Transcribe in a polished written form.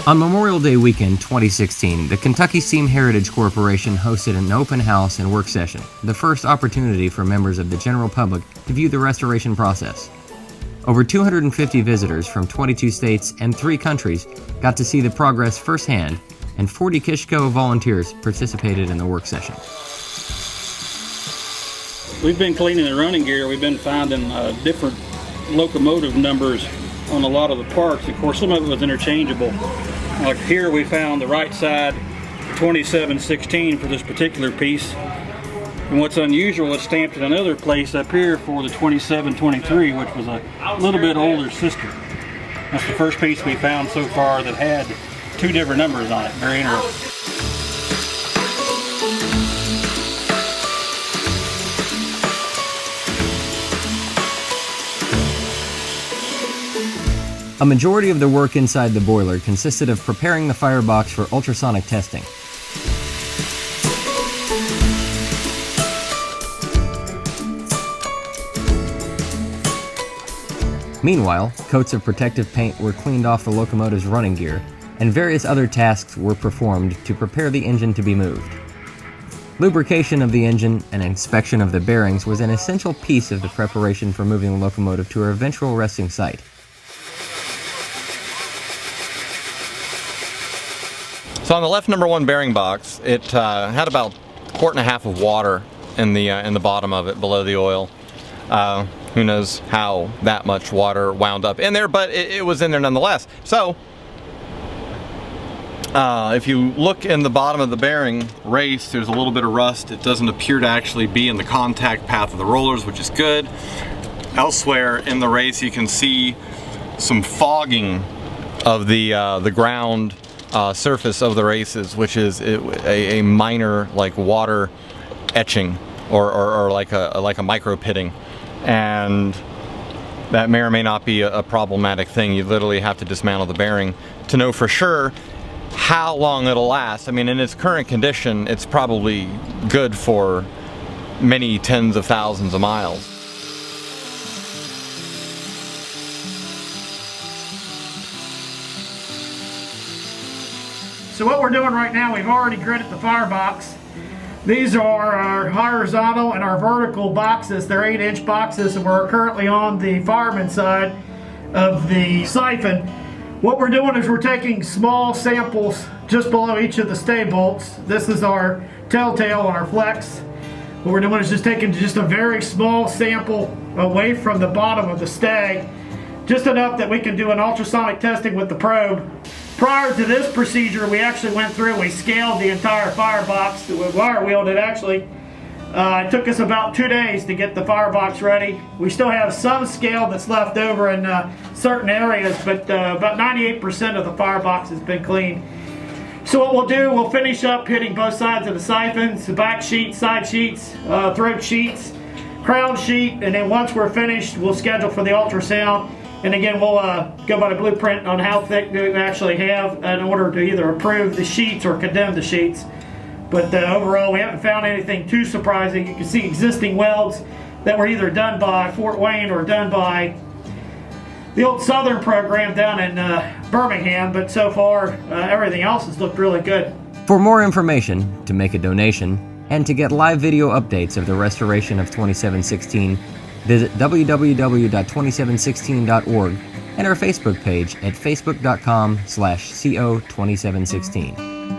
On Memorial Day weekend 2016, the Kentucky Steam Heritage Corporation hosted an open house and work session, the first opportunity for members of the general public to view the restoration process. Over 250 visitors from 22 states and 3 countries got to see the progress firsthand, and 40 Kishko volunteers participated in the work session. We've been cleaning the running gear. We've been finding different locomotive numbers on a lot of the parts. Of course, some of it was interchangeable. Like here we found the right side 2716 for this particular piece. And what's unusual is stamped in another place up here for the 2723, which was a little bit older sister. That's the first piece we found so far that had 2 different numbers on it. Very interesting. A majority of the work inside the boiler consisted of preparing the firebox for ultrasonic testing. Meanwhile, coats of protective paint were cleaned off the locomotive's running gear, and various other tasks were performed to prepare the engine to be moved. Lubrication of the engine and inspection of the bearings was an essential piece of the preparation for moving the locomotive to her eventual resting site. So on the left number 1 bearing box, it had about 1.5 quarts of water in the bottom of it, below the oil. Who knows how that much water wound up in there, but it was in there nonetheless. So if you look in the bottom of the bearing race, there's a little bit of rust. It doesn't appear to actually be in the contact path of the rollers, which is good. Elsewhere in the race, you can see some fogging of the ground surface of the races, which is a minor like water etching or like a micro pitting, and that may or may not be a problematic thing. You literally have to dismantle the bearing to know for sure how long it'll last. I mean, in its current condition, it's probably good for many tens of thousands of miles. So what we're doing right now, we've already gridded the firebox. These are our horizontal and our vertical boxes. They're 8-inch boxes, and we're currently on the fireman side of the siphon. What we're doing is we're taking small samples just below each of the stay bolts. This is our telltale on our flex. What we're doing is just taking just a very small sample away from the bottom of the stay, just enough that we can do an ultrasonic testing with the probe. Prior to this procedure, we actually went through and we scaled the entire firebox. We wire wheeled it actually. It took us about 2 days to get the firebox ready. We still have some scale that's left over in certain areas, but about 98% of the firebox has been cleaned. So what we'll do, we'll finish up hitting both sides of the siphons, the back sheets, side sheets, throat sheets, crown sheet, and then once we're finished, we'll schedule for the ultrasound. And again, we'll go by the blueprint on how thick do we actually have in order to either approve the sheets or condemn the sheets. But overall, we haven't found anything too surprising. You can see existing welds that were either done by Fort Wayne or done by the old Southern program down in Birmingham. But so far, everything else has looked really good. For more information, to make a donation, and to get live video updates of the restoration of 2716, visit www.2716.org and our Facebook page at facebook.com/CO2716.